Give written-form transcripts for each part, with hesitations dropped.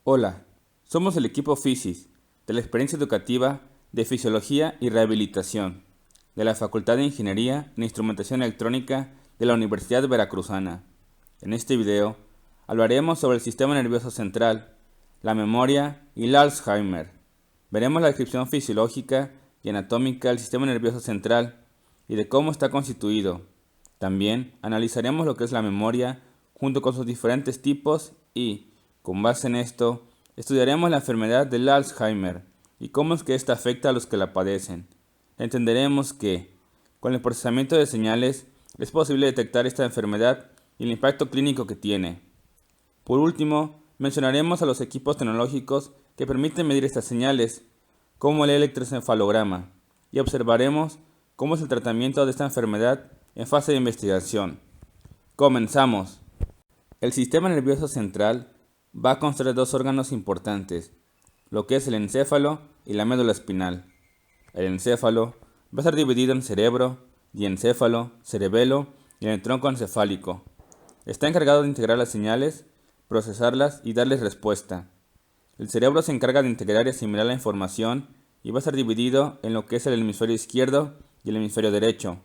Hola, somos el equipo FISIS de la Experiencia Educativa de Fisiología y Rehabilitación de la Facultad de Ingeniería en Instrumentación Electrónica de la Universidad Veracruzana. En este video hablaremos sobre el sistema nervioso central, la memoria y el Alzheimer. Veremos la descripción fisiológica y anatómica del sistema nervioso central y de cómo está constituido. También analizaremos lo que es la memoria junto con sus diferentes tipos y, con base en esto, estudiaremos la enfermedad del Alzheimer y cómo es que ésta afecta a los que la padecen. Entenderemos que, con el procesamiento de señales, es posible detectar esta enfermedad y el impacto clínico que tiene. Por último, mencionaremos a los equipos tecnológicos que permiten medir estas señales, como el electroencefalograma, y observaremos cómo es el tratamiento de esta enfermedad en fase de investigación. Comenzamos. El sistema nervioso central va a constar de dos órganos importantes, lo que es el encéfalo y la médula espinal. El encéfalo va a estar dividido en cerebro, diencéfalo, cerebelo y en el tronco encefálico. Está encargado de integrar las señales, procesarlas y darles respuesta. El cerebro se encarga de integrar y asimilar la información y va a estar dividido en lo que es el hemisferio izquierdo y el hemisferio derecho.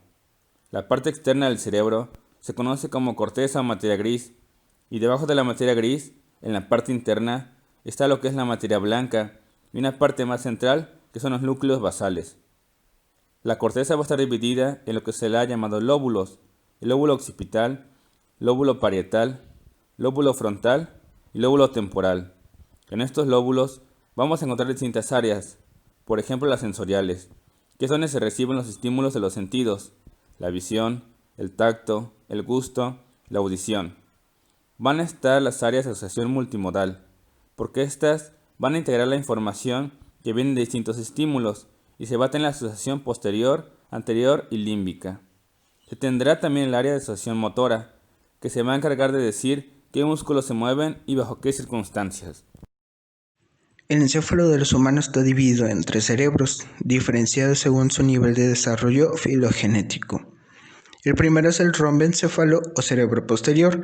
La parte externa del cerebro se conoce como corteza o materia gris, y debajo de la materia gris, en la parte interna, está lo que es la materia blanca y una parte más central que son los núcleos basales. La corteza va a estar dividida en lo que se le ha llamado lóbulos: el lóbulo occipital, lóbulo parietal, lóbulo frontal y lóbulo temporal. En estos lóbulos vamos a encontrar distintas áreas, por ejemplo las sensoriales, que es donde se reciben los estímulos de los sentidos, la visión, el tacto, el gusto, la audición. Van a estar las áreas de asociación multimodal, porque estas van a integrar la información que viene de distintos estímulos y se va a tener la asociación posterior, anterior y límbica. Se tendrá también el área de asociación motora, que se va a encargar de decir qué músculos se mueven y bajo qué circunstancias. El encéfalo de los humanos está dividido en tres cerebros, diferenciados según su nivel de desarrollo filogenético. El primero es el romboencéfalo o cerebro posterior.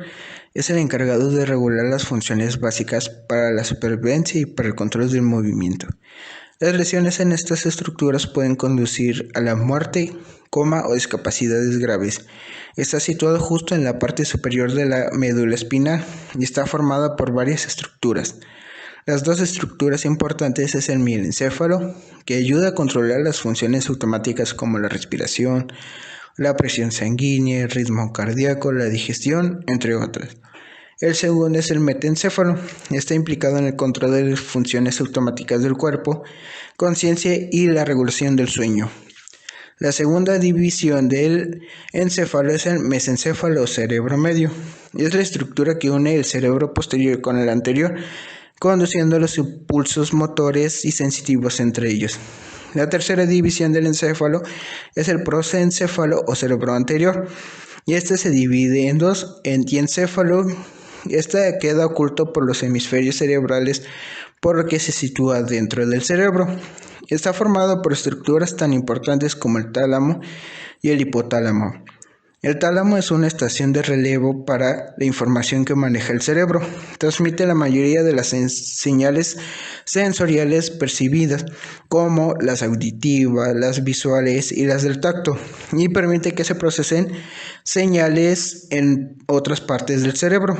Es el encargado de regular las funciones básicas para la supervivencia y para el control del movimiento. Las lesiones en estas estructuras pueden conducir a la muerte, coma o discapacidades graves. Está situado justo en la parte superior de la médula espinal y está formada por varias estructuras. Las dos estructuras importantes es el mielencéfalo, que ayuda a controlar las funciones automáticas como la respiración, la presión sanguínea, el ritmo cardíaco, la digestión, entre otras. El segundo es el metencéfalo, está implicado en el control de las funciones automáticas del cuerpo, conciencia y la regulación del sueño. La segunda división del encéfalo es el mesencéfalo o cerebro medio. Es la estructura que une el cerebro posterior con el anterior, conduciendo los impulsos motores y sensitivos entre ellos. La tercera división del encéfalo es el prosencéfalo o cerebro anterior, y este se divide en dos, en diencéfalo. Este queda oculto por los hemisferios cerebrales, por lo que se sitúa dentro del cerebro. Está formado por estructuras tan importantes como el tálamo y el hipotálamo. El tálamo es una estación de relevo para la información que maneja el cerebro. Transmite la mayoría de las señales sensoriales percibidas, como las auditivas, las visuales y las del tacto, y permite que se procesen señales en otras partes del cerebro.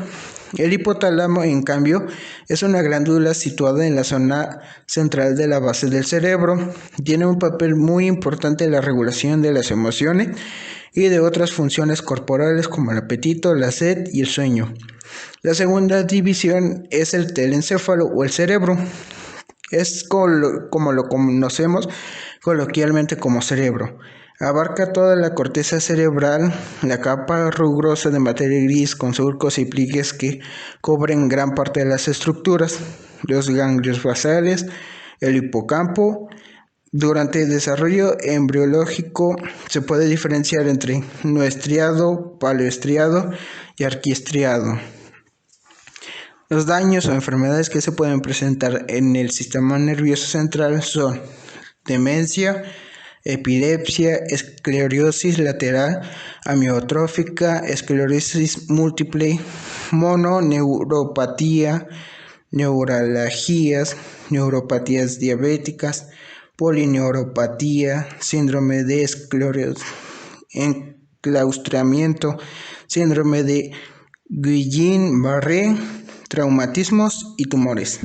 El hipotálamo, en cambio, es una glándula situada en la zona central de la base del cerebro. Tiene un papel muy importante en la regulación de las emociones y de otras funciones corporales como el apetito, la sed y el sueño. La segunda división es el telencéfalo o el cerebro. Es como lo conocemos coloquialmente como cerebro. Abarca toda la corteza cerebral, la capa rugosa de materia gris con surcos y pliegues que cubren gran parte de las estructuras, los ganglios basales, el hipocampo. Durante el desarrollo embriológico se puede diferenciar entre no estriado, paleoestriado y arquiestriado. Los daños o enfermedades que se pueden presentar en el sistema nervioso central son demencia, epilepsia, esclerosis lateral amiotrófica, esclerosis múltiple, mononeuropatía, neuralgias, neuropatías diabéticas, polineuropatía, síndrome de enclaustramiento, síndrome de Guillain-Barré, traumatismos y tumores.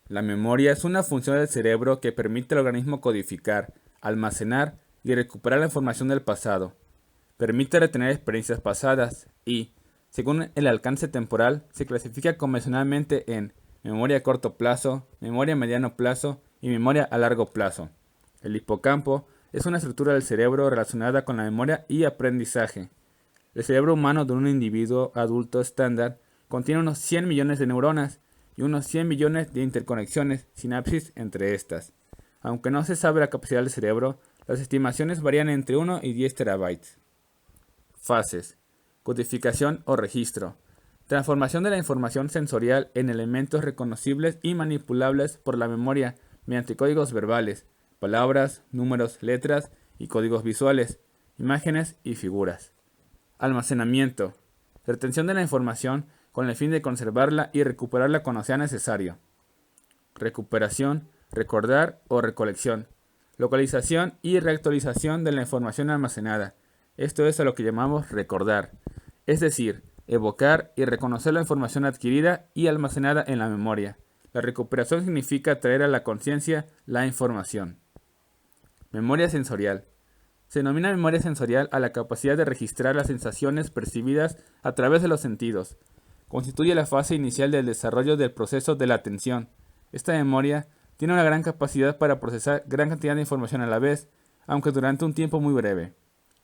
La memoria es una función del cerebro que permite al organismo codificar, almacenar y recuperar la información del pasado. Permite retener experiencias pasadas y, según el alcance temporal, se clasifica convencionalmente en memoria a corto plazo, memoria a mediano plazo y memoria a largo plazo. El hipocampo es una estructura del cerebro relacionada con la memoria y aprendizaje. El cerebro humano de un individuo adulto estándar contiene unos 100 millones de neuronas y unos 100 millones de interconexiones, sinapsis entre estas. Aunque no se sabe la capacidad del cerebro, las estimaciones varían entre 1 y 10 terabytes. Fases: codificación o registro. Transformación de la información sensorial en elementos reconocibles y manipulables por la memoria mediante códigos verbales, palabras, números, letras y códigos visuales, imágenes y figuras. Almacenamiento. Retención de la información con el fin de conservarla y recuperarla cuando sea necesario. Recuperación, recordar o recolección. Localización y reactualización de la información almacenada. Esto es a lo que llamamos recordar, es decir, evocar y reconocer la información adquirida y almacenada en la memoria. La recuperación significa traer a la conciencia la información. Memoria sensorial. Se denomina memoria sensorial a la capacidad de registrar las sensaciones percibidas a través de los sentidos. Constituye la fase inicial del desarrollo del proceso de la atención. Esta memoria tiene una gran capacidad para procesar gran cantidad de información a la vez, aunque durante un tiempo muy breve.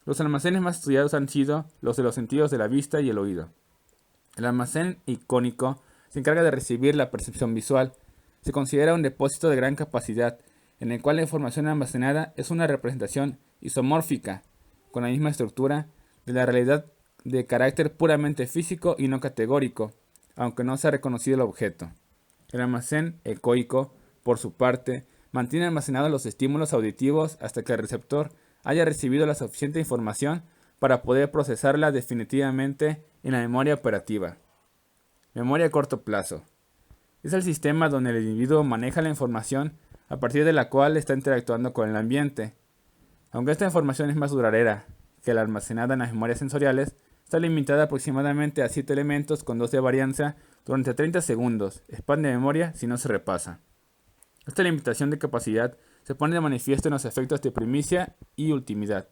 Los almacenes más estudiados han sido los de los sentidos de la vista y el oído. El almacén icónico se encarga de recibir la percepción visual. Se considera un depósito de gran capacidad, en el cual la información almacenada es una representación isomórfica, con la misma estructura, de la realidad de carácter puramente físico y no categórico, aunque no se ha reconocido el objeto. El almacén ecoico, por su parte, mantiene almacenados los estímulos auditivos hasta que el receptor haya recibido la suficiente información para poder procesarla definitivamente en la memoria operativa. Memoria a corto plazo. Es el sistema donde el individuo maneja la información a partir de la cual está interactuando con el ambiente. Aunque esta información es más duradera que la almacenada en las memorias sensoriales, está limitada aproximadamente a 7 elementos con 2 de varianza durante 30 segundos, expande memoria si no se repasa. Esta limitación de capacidad se pone de manifiesto en los efectos de primicia y ultimidad.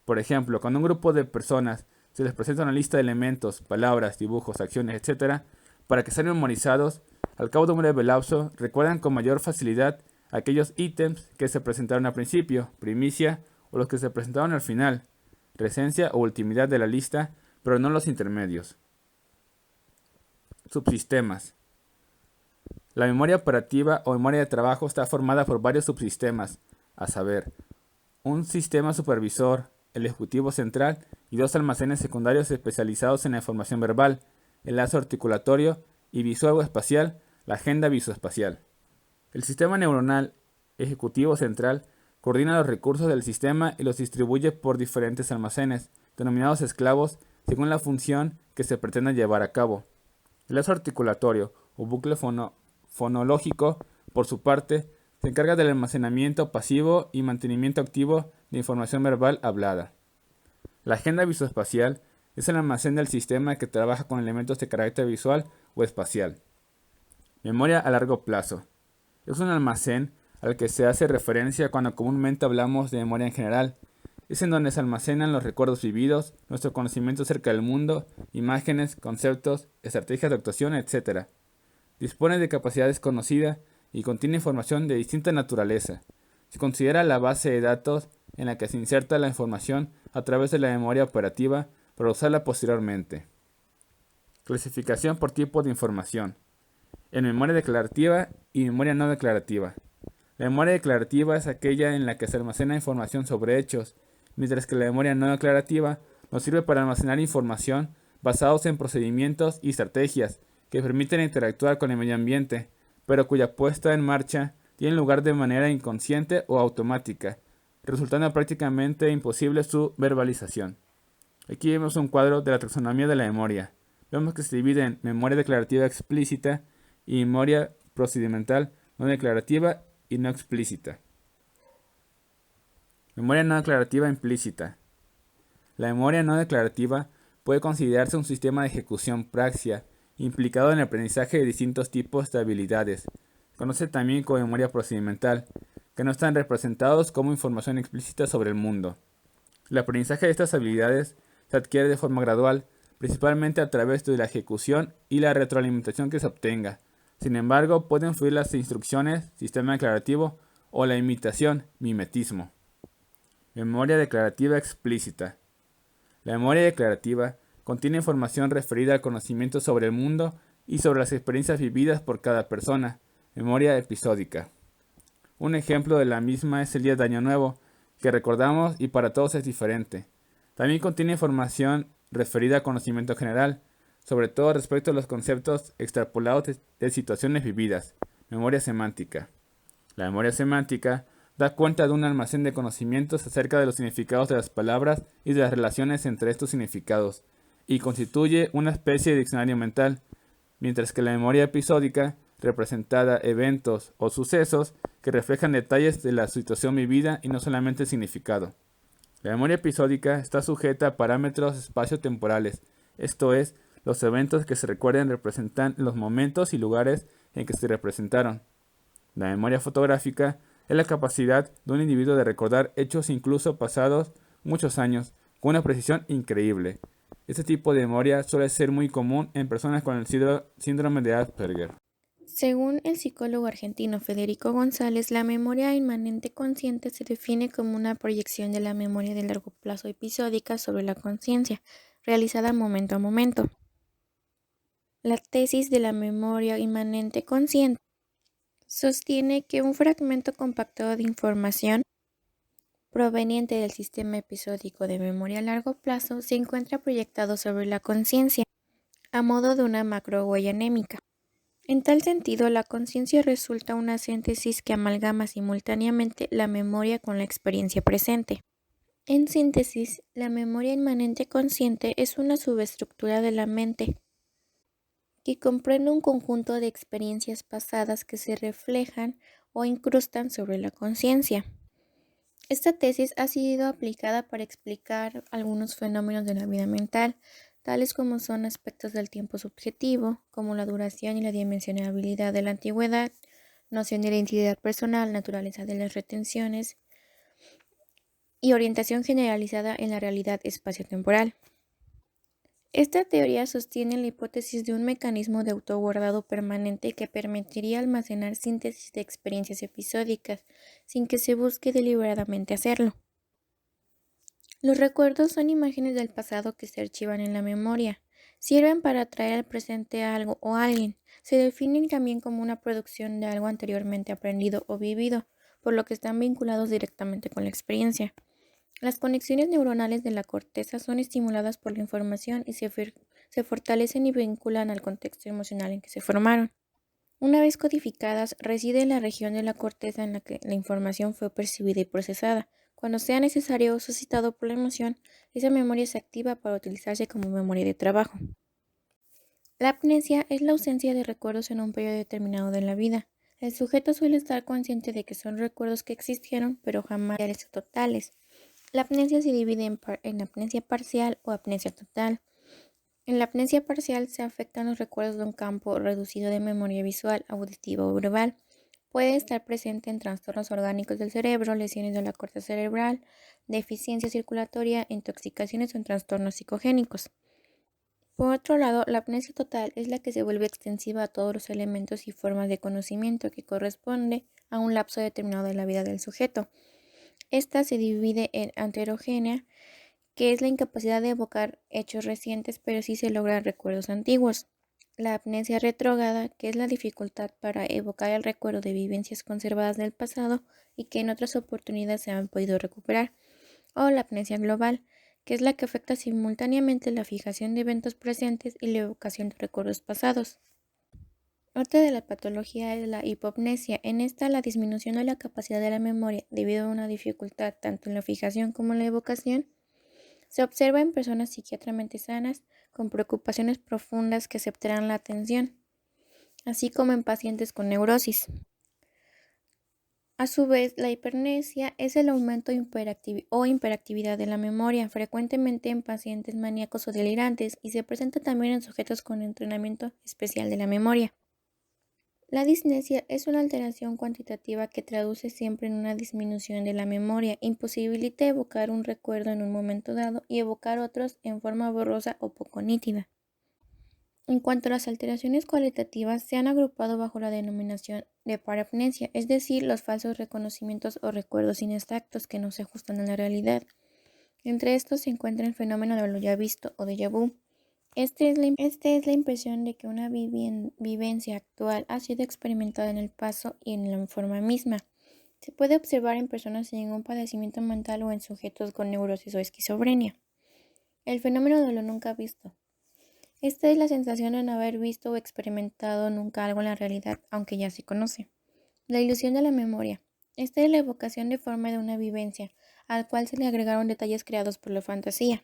Por ejemplo, cuando a un grupo de personas se les presenta una lista de elementos, palabras, dibujos, acciones, etc., para que sean memorizados, al cabo de un breve lapso, recuerdan con mayor facilidad aquellos ítems que se presentaron al principio, primicia, o los que se presentaron al final, resencia o ultimidad de la lista, pero no los intermedios. Subsistemas. La memoria operativa o memoria de trabajo está formada por varios subsistemas, a saber, un sistema supervisor, el ejecutivo central y 2 almacenes secundarios especializados en la información verbal, el lazo articulatorio y visual o espacial, la agenda visoespacial. El sistema neuronal ejecutivo central coordina los recursos del sistema y los distribuye por diferentes almacenes, denominados esclavos, según la función que se pretenda llevar a cabo. El lazo articulatorio o bucle fonológico, por su parte, se encarga del almacenamiento pasivo y mantenimiento activo de información verbal hablada. La agenda visoespacial es el almacén del sistema que trabaja con elementos de carácter visual o espacial. Memoria a largo plazo. Es un almacén al que se hace referencia cuando comúnmente hablamos de memoria en general. Es en donde se almacenan los recuerdos vividos, nuestro conocimiento acerca del mundo, imágenes, conceptos, estrategias de actuación, etc. Dispone de capacidad desconocida y contiene información de distinta naturaleza. Se considera la base de datos en la que se inserta la información a través de la memoria operativa para usarla posteriormente. Clasificación por tipo de información. En memoria declarativa y memoria no declarativa. La memoria declarativa es aquella en la que se almacena información sobre hechos, mientras que la memoria no declarativa nos sirve para almacenar información basados en procedimientos y estrategias que permiten interactuar con el medio ambiente, pero cuya puesta en marcha tiene lugar de manera inconsciente o automática, resultando prácticamente imposible su verbalización. Aquí vemos un cuadro de la taxonomía de la memoria. Vemos que se divide en memoria declarativa explícita, y memoria procedimental no declarativa y no explícita. Memoria no declarativa implícita. La memoria no declarativa puede considerarse un sistema de ejecución praxia implicado en el aprendizaje de distintos tipos de habilidades. Conoce también como memoria procedimental, que no están representados como información explícita sobre el mundo. El aprendizaje de estas habilidades se adquiere de forma gradual, principalmente a través de la ejecución y la retroalimentación que se obtenga. Sin embargo, pueden influir las instrucciones, sistema declarativo o la imitación, mimetismo. Memoria declarativa explícita. La memoria declarativa contiene información referida al conocimiento sobre el mundo y sobre las experiencias vividas por cada persona. Memoria episódica. Un ejemplo de la misma es el día de Año Nuevo, que recordamos y para todos es diferente. También contiene información referida al conocimiento general, sobre todo respecto a los conceptos extrapolados de situaciones vividas. Memoria semántica. La memoria semántica da cuenta de un almacén de conocimientos acerca de los significados de las palabras y de las relaciones entre estos significados, y constituye una especie de diccionario mental, mientras que la memoria episódica representada eventos o sucesos que reflejan detalles de la situación vivida y no solamente el significado. La memoria episódica está sujeta a parámetros espaciotemporales, esto es, los eventos que se recuerden representan los momentos y lugares en que se representaron. La memoria fotográfica es la capacidad de un individuo de recordar hechos incluso pasados muchos años, con una precisión increíble. Este tipo de memoria suele ser muy común en personas con el síndrome de Asperger. Según el psicólogo argentino Federico González, la memoria inmanente consciente se define como una proyección de la memoria de largo plazo episódica sobre la conciencia, realizada momento a momento. La tesis de la memoria inmanente consciente sostiene que un fragmento compactado de información proveniente del sistema episódico de memoria a largo plazo se encuentra proyectado sobre la conciencia a modo de una macrohuella anémica. En tal sentido, la conciencia resulta una síntesis que amalgama simultáneamente la memoria con la experiencia presente. En síntesis, la memoria inmanente consciente es una subestructura de la mente que comprende un conjunto de experiencias pasadas que se reflejan o incrustan sobre la conciencia. Esta tesis ha sido aplicada para explicar algunos fenómenos de la vida mental, tales como son aspectos del tiempo subjetivo, como la duración y la dimensionabilidad de la antigüedad, noción de identidad personal, naturaleza de las retenciones y orientación generalizada en la realidad espaciotemporal. Esta teoría sostiene la hipótesis de un mecanismo de autoguardado permanente que permitiría almacenar síntesis de experiencias episódicas sin que se busque deliberadamente hacerlo. Los recuerdos son imágenes del pasado que se archivan en la memoria. Sirven para traer al presente algo o alguien. Se definen también como una producción de algo anteriormente aprendido o vivido, por lo que están vinculados directamente con la experiencia. Las conexiones neuronales de la corteza son estimuladas por la información y se fortalecen y vinculan al contexto emocional en que se formaron. Una vez codificadas, reside en la región de la corteza en la que la información fue percibida y procesada. Cuando sea necesario o suscitado por la emoción, esa memoria se activa para utilizarse como memoria de trabajo. La amnesia es la ausencia de recuerdos en un periodo determinado de la vida. El sujeto suele estar consciente de que son recuerdos que existieron, pero jamás totales. La amnesia se divide en amnesia parcial o amnesia total. En la amnesia parcial se afectan los recuerdos de un campo reducido de memoria visual, auditiva o verbal. Puede estar presente en trastornos orgánicos del cerebro, lesiones de la corteza cerebral, deficiencia circulatoria, intoxicaciones o en trastornos psicogénicos. Por otro lado, la amnesia total es la que se vuelve extensiva a todos los elementos y formas de conocimiento que corresponde a un lapso determinado de la vida del sujeto. Esta se divide en anterogénea, que es la incapacidad de evocar hechos recientes, pero sí se logran recuerdos antiguos. La amnesia retrógrada, que es la dificultad para evocar el recuerdo de vivencias conservadas del pasado y que en otras oportunidades se han podido recuperar. O la amnesia global, que es la que afecta simultáneamente la fijación de eventos presentes y la evocación de recuerdos pasados. Otra de la patología es la hipopnesia. En esta, la disminución de la capacidad de la memoria debido a una dificultad tanto en la fijación como en la evocación se observa en personas psiquiátricamente sanas con preocupaciones profundas que aceptarán la atención. así como en pacientes con neurosis. A su vez, la hipermnesia es el aumento o hiperactividad de la memoria, frecuentemente en pacientes maníacos o delirantes, y se presenta también en sujetos con entrenamiento especial de la memoria. La disnesia es una alteración cuantitativa que traduce siempre en una disminución de la memoria, imposibilita evocar un recuerdo en un momento dado y evocar otros en forma borrosa o poco nítida. En cuanto a las alteraciones cualitativas, se han agrupado bajo la denominación de parapnesia, es decir, los falsos reconocimientos o recuerdos inexactos que no se ajustan a la realidad. Entre estos se encuentra el fenómeno de lo ya visto o déjà vu. Este es la impresión de que una vivencia actual ha sido experimentada en el paso y en la forma misma. Se puede observar en personas sin ningún padecimiento mental o en sujetos con neurosis o esquizofrenia. El fenómeno de lo nunca visto. Esta es la sensación de no haber visto o experimentado nunca algo en la realidad, aunque ya se conoce. La ilusión de la memoria. Esta es la evocación de forma de una vivencia, al cual se le agregaron detalles creados por la fantasía.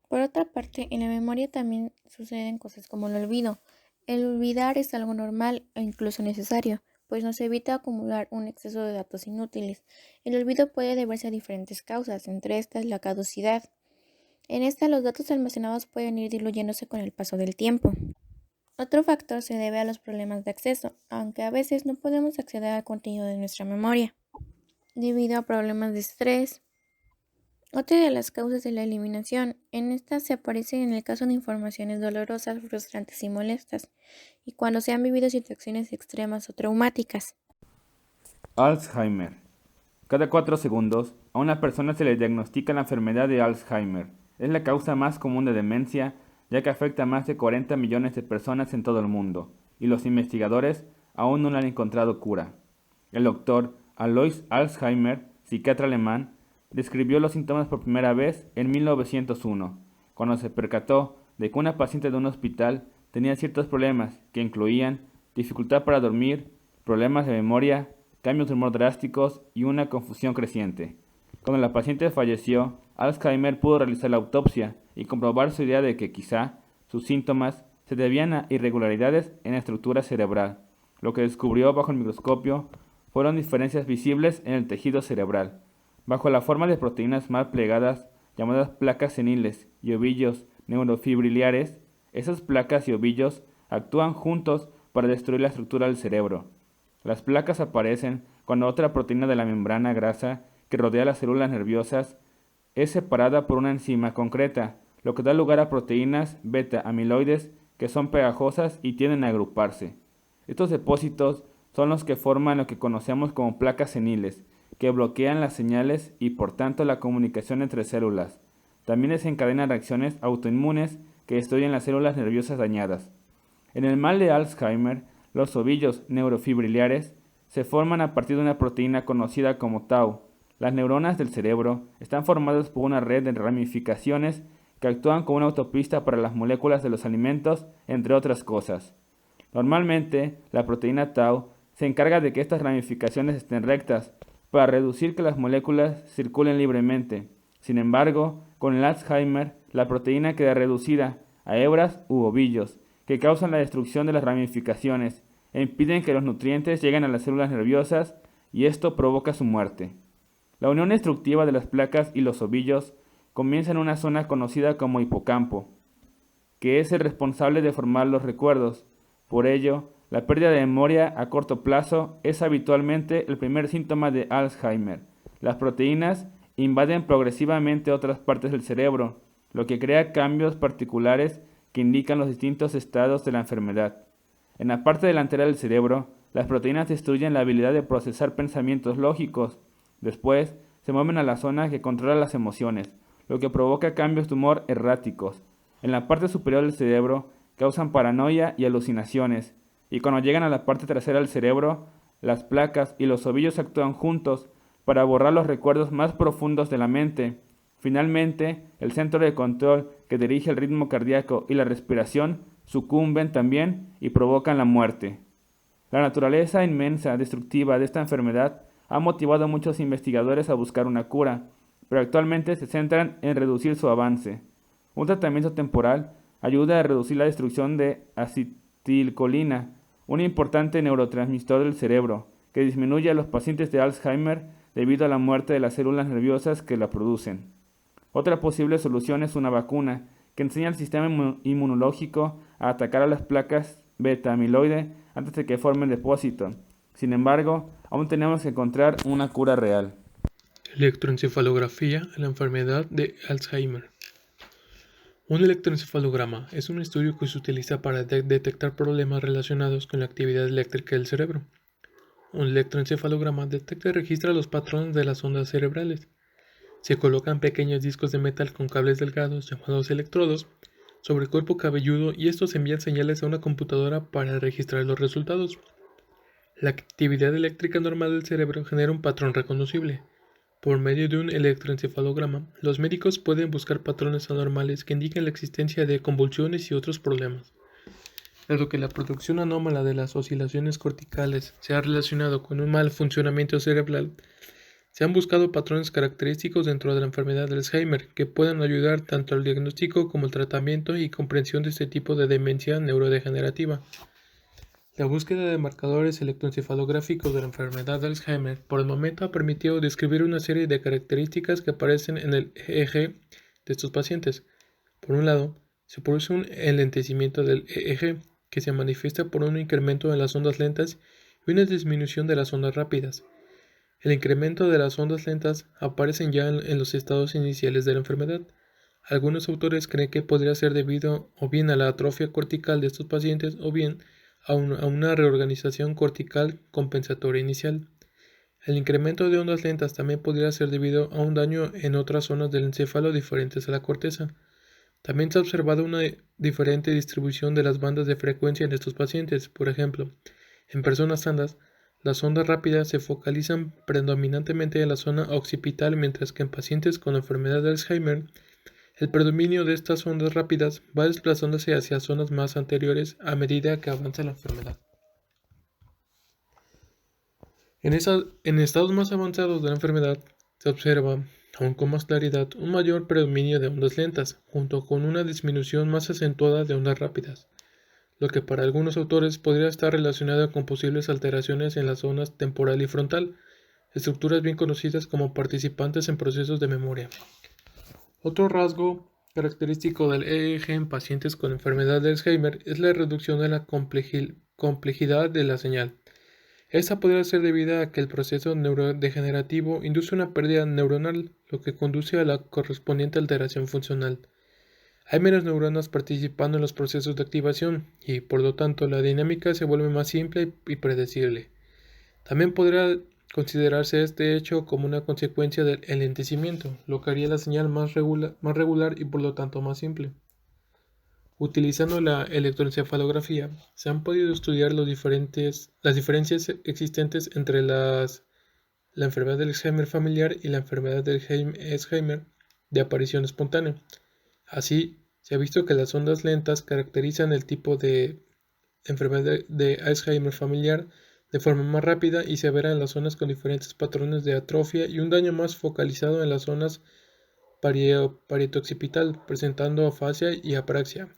Por otra parte, en la memoria también suceden cosas como el olvido. El olvidar es algo normal e incluso necesario, pues nos evita acumular un exceso de datos inútiles. El olvido puede deberse a diferentes causas, entre estas la caducidad. En esta, los datos almacenados pueden ir diluyéndose con el paso del tiempo. Otro factor se debe a los problemas de acceso, aunque a veces no podemos acceder al contenido de nuestra memoria, debido a problemas de estrés. Otra de las causas de la eliminación, en esta se aparece en el caso de informaciones dolorosas, frustrantes y molestas, y cuando se han vivido situaciones extremas o traumáticas. Alzheimer. Cada 4 segundos, a una persona se le diagnostica la enfermedad de Alzheimer. Es la causa más común de demencia, ya que afecta a más de 40 millones de personas en todo el mundo, y los investigadores aún no le han encontrado cura. El doctor Alois Alzheimer, psiquiatra alemán, describió los síntomas por primera vez en 1901, cuando se percató de que una paciente de un hospital tenía ciertos problemas que incluían dificultad para dormir, problemas de memoria, cambios de humor drásticos y una confusión creciente. Cuando la paciente falleció, Alzheimer pudo realizar la autopsia y comprobar su idea de que quizá sus síntomas se debían a irregularidades en la estructura cerebral. Lo que descubrió bajo el microscopio fueron diferencias visibles en el tejido cerebral, bajo la forma de proteínas mal plegadas llamadas placas seniles y ovillos neurofibriliares. Esas placas y ovillos actúan juntos para destruir la estructura del cerebro. Las placas aparecen cuando otra proteína de la membrana grasa que rodea las células nerviosas es separada por una enzima concreta, lo que da lugar a proteínas beta-amiloides que son pegajosas y tienden a agruparse. Estos depósitos son los que forman lo que conocemos como placas seniles, que bloquean las señales y por tanto la comunicación entre células. También desencadenan reacciones autoinmunes que destruyen las células nerviosas dañadas. En el mal de Alzheimer, los ovillos neurofibriliares se forman a partir de una proteína conocida como tau. Las neuronas del cerebro están formadas por una red de ramificaciones que actúan como una autopista para las moléculas de los alimentos, entre otras cosas. Normalmente, la proteína tau se encarga de que estas ramificaciones estén rectas, para reducir que las moléculas circulen libremente. Sin embargo, con el Alzheimer, la proteína queda reducida a hebras u ovillos, que causan la destrucción de las ramificaciones e impiden que los nutrientes lleguen a las células nerviosas, y esto provoca su muerte. La unión destructiva de las placas y los ovillos comienza en una zona conocida como hipocampo, que es el responsable de formar los recuerdos. Por ello, la pérdida de memoria a corto plazo es habitualmente el primer síntoma de Alzheimer. Las proteínas invaden progresivamente otras partes del cerebro, lo que crea cambios particulares que indican los distintos estados de la enfermedad. En la parte delantera del cerebro, las proteínas destruyen la habilidad de procesar pensamientos lógicos. Después, se mueven a la zona que controla las emociones, lo que provoca cambios de humor erráticos. En la parte superior del cerebro, causan paranoia y alucinaciones, y cuando llegan a la parte trasera del cerebro, las placas y los ovillos actúan juntos para borrar los recuerdos más profundos de la mente. Finalmente, el centro de control que dirige el ritmo cardíaco y la respiración sucumben también y provocan la muerte. La naturaleza inmensa destructiva de esta enfermedad ha motivado a muchos investigadores a buscar una cura, pero actualmente se centran en reducir su avance. Un tratamiento temporal ayuda a reducir la destrucción de acetilcolina, un importante neurotransmisor del cerebro, que disminuye a los pacientes de Alzheimer debido a la muerte de las células nerviosas que la producen. Otra posible solución es una vacuna, que enseña al sistema inmunológico a atacar a las placas beta-amiloide antes de que formen depósito. Sin embargo, aún tenemos que encontrar una cura real. Electroencefalografía en la enfermedad de Alzheimer. Un electroencefalograma es un estudio que se utiliza para detectar problemas relacionados con la actividad eléctrica del cerebro. Un electroencefalograma detecta y registra los patrones de las ondas cerebrales. Se colocan pequeños discos de metal con cables delgados llamados electrodos sobre el cuerpo cabelludo y estos envían señales a una computadora para registrar los resultados. La actividad eléctrica normal del cerebro genera un patrón reconocible. Por medio de un electroencefalograma, los médicos pueden buscar patrones anormales que indiquen la existencia de convulsiones y otros problemas. Dado que la producción anómala de las oscilaciones corticales se ha relacionado con un mal funcionamiento cerebral, se han buscado patrones característicos dentro de la enfermedad de Alzheimer que puedan ayudar tanto al diagnóstico como al tratamiento y comprensión de este tipo de demencia neurodegenerativa. La búsqueda de marcadores electroencefalográficos de la enfermedad de Alzheimer por el momento ha permitido describir una serie de características que aparecen en el EEG de estos pacientes. Por un lado, se produce un enlentecimiento del EEG que se manifiesta por un incremento en las ondas lentas y una disminución de las ondas rápidas. El incremento de las ondas lentas aparecen ya en los estados iniciales de la enfermedad. Algunos autores creen que podría ser debido o bien a la atrofia cortical de estos pacientes o bien a una reorganización cortical compensatoria inicial. El incremento de ondas lentas también podría ser debido a un daño en otras zonas del encéfalo diferentes a la corteza. También se ha observado una diferente distribución de las bandas de frecuencia en estos pacientes. Por ejemplo, en personas sanas, las ondas rápidas se focalizan predominantemente en la zona occipital, mientras que en pacientes con enfermedad de Alzheimer, el predominio de estas ondas rápidas va desplazándose hacia zonas más anteriores a medida que avanza la enfermedad. En estados más avanzados de la enfermedad se observa, aún con más claridad, un mayor predominio de ondas lentas, junto con una disminución más acentuada de ondas rápidas, lo que para algunos autores podría estar relacionado con posibles alteraciones en las zonas temporal y frontal, estructuras bien conocidas como participantes en procesos de memoria. Otro rasgo característico del EEG en pacientes con enfermedad de Alzheimer es la reducción de la complejidad de la señal. Esta podría ser debida a que el proceso neurodegenerativo induce una pérdida neuronal, lo que conduce a la correspondiente alteración funcional. Hay menos neuronas participando en los procesos de activación y, por lo tanto, la dinámica se vuelve más simple y predecible. También podría considerarse este hecho como una consecuencia del enlentecimiento, lo que haría la señal más regular y por lo tanto más simple. Utilizando la electroencefalografía, se han podido estudiar las diferencias existentes entre la enfermedad del Alzheimer familiar y la enfermedad del Alzheimer de aparición espontánea. Así, se ha visto que las ondas lentas caracterizan el tipo de enfermedad de Alzheimer familiar de forma más rápida y severa en las zonas con diferentes patrones de atrofia y un daño más focalizado en las zonas parieto-occipital, presentando afasia y apraxia.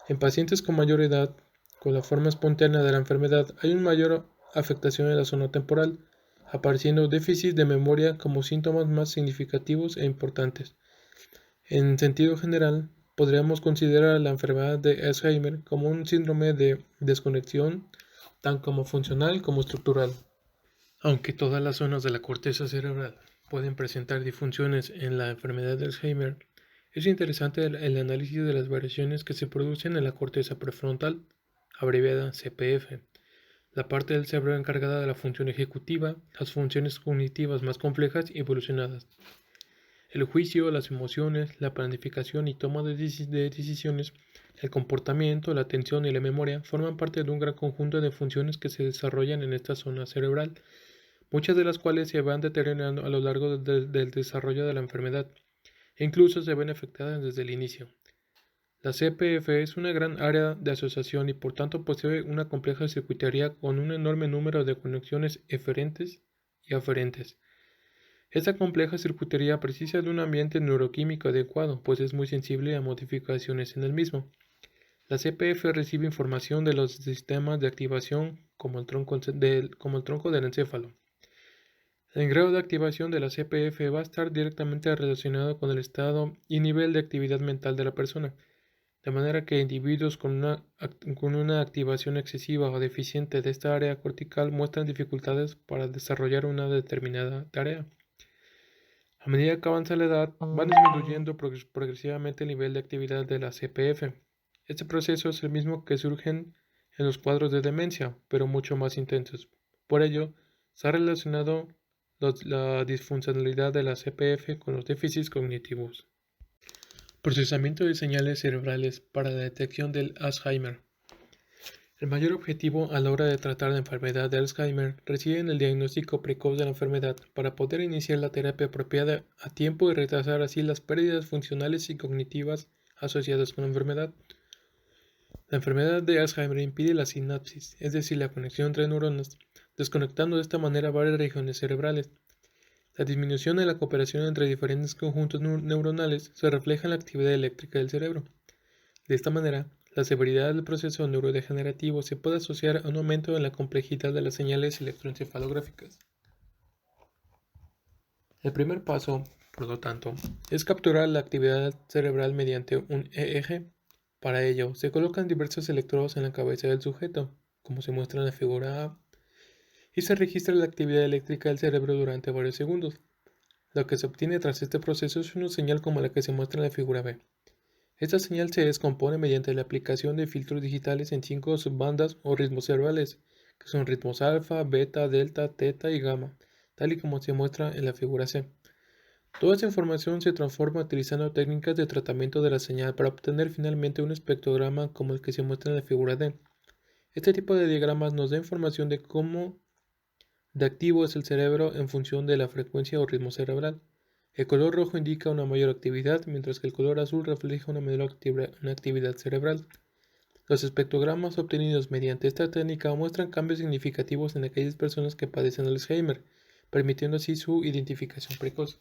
En pacientes con mayor edad, con la forma espontánea de la enfermedad, hay una mayor afectación en la zona temporal, apareciendo déficits de memoria como síntomas más significativos e importantes. En sentido general, podríamos considerar la enfermedad de Alzheimer como un síndrome de desconexión, tan como funcional como estructural. Aunque todas las zonas de la corteza cerebral pueden presentar disfunciones en la enfermedad de Alzheimer, es interesante el análisis de las variaciones que se producen en la corteza prefrontal, abreviada CPF, la parte del cerebro encargada de la función ejecutiva, las funciones cognitivas más complejas y evolucionadas. El juicio, las emociones, la planificación y toma de decisiones, el comportamiento, la atención y la memoria forman parte de un gran conjunto de funciones que se desarrollan en esta zona cerebral, muchas de las cuales se van deteriorando a lo largo del desarrollo de la enfermedad e incluso se ven afectadas desde el inicio. La CPF es una gran área de asociación y por tanto posee una compleja circuitería con un enorme número de conexiones eferentes y aferentes. Esta compleja circuitería precisa de un ambiente neuroquímico adecuado, pues es muy sensible a modificaciones en el mismo. La CPF recibe información de los sistemas de activación como el tronco del encéfalo. El grado de activación de la CPF va a estar directamente relacionado con el estado y nivel de actividad mental de la persona, de manera que individuos con una activación excesiva o deficiente de esta área cortical muestran dificultades para desarrollar una determinada tarea. A medida que avanza la edad, va disminuyendo progresivamente el nivel de actividad de la CPF. Este proceso es el mismo que surgen en los cuadros de demencia, pero mucho más intensos. Por ello, se ha relacionado la disfuncionalidad de la CPF con los déficits cognitivos. Procesamiento de señales cerebrales para la detección del Alzheimer. El mayor objetivo a la hora de tratar la enfermedad de Alzheimer reside en el diagnóstico precoz de la enfermedad para poder iniciar la terapia apropiada a tiempo y retrasar así las pérdidas funcionales y cognitivas asociadas con la enfermedad. La enfermedad de Alzheimer impide la sinapsis, es decir, la conexión entre neuronas, desconectando de esta manera varias regiones cerebrales. La disminución de la cooperación entre diferentes conjuntos neuronales se refleja en la actividad eléctrica del cerebro. De esta manera, la severidad del proceso neurodegenerativo se puede asociar a un aumento en la complejidad de las señales electroencefalográficas. El primer paso, por lo tanto, es capturar la actividad cerebral mediante un EEG. Para ello, se colocan diversos electrodos en la cabeza del sujeto, como se muestra en la figura A, y se registra la actividad eléctrica del cerebro durante varios segundos. Lo que se obtiene tras este proceso es una señal como la que se muestra en la figura B. Esta señal se descompone mediante la aplicación de filtros digitales en 5 subbandas o ritmos cerebrales, que son ritmos alfa, beta, delta, teta y gamma, tal y como se muestra en la figura C. Toda esta información se transforma utilizando técnicas de tratamiento de la señal para obtener finalmente un espectrograma como el que se muestra en la figura D. Este tipo de diagramas nos da información de cómo de activo es el cerebro en función de la frecuencia o ritmo cerebral. El color rojo indica una mayor actividad, mientras que el color azul refleja una menor actividad cerebral. Los espectrogramas obtenidos mediante esta técnica muestran cambios significativos en aquellas personas que padecen Alzheimer, permitiendo así su identificación precoz.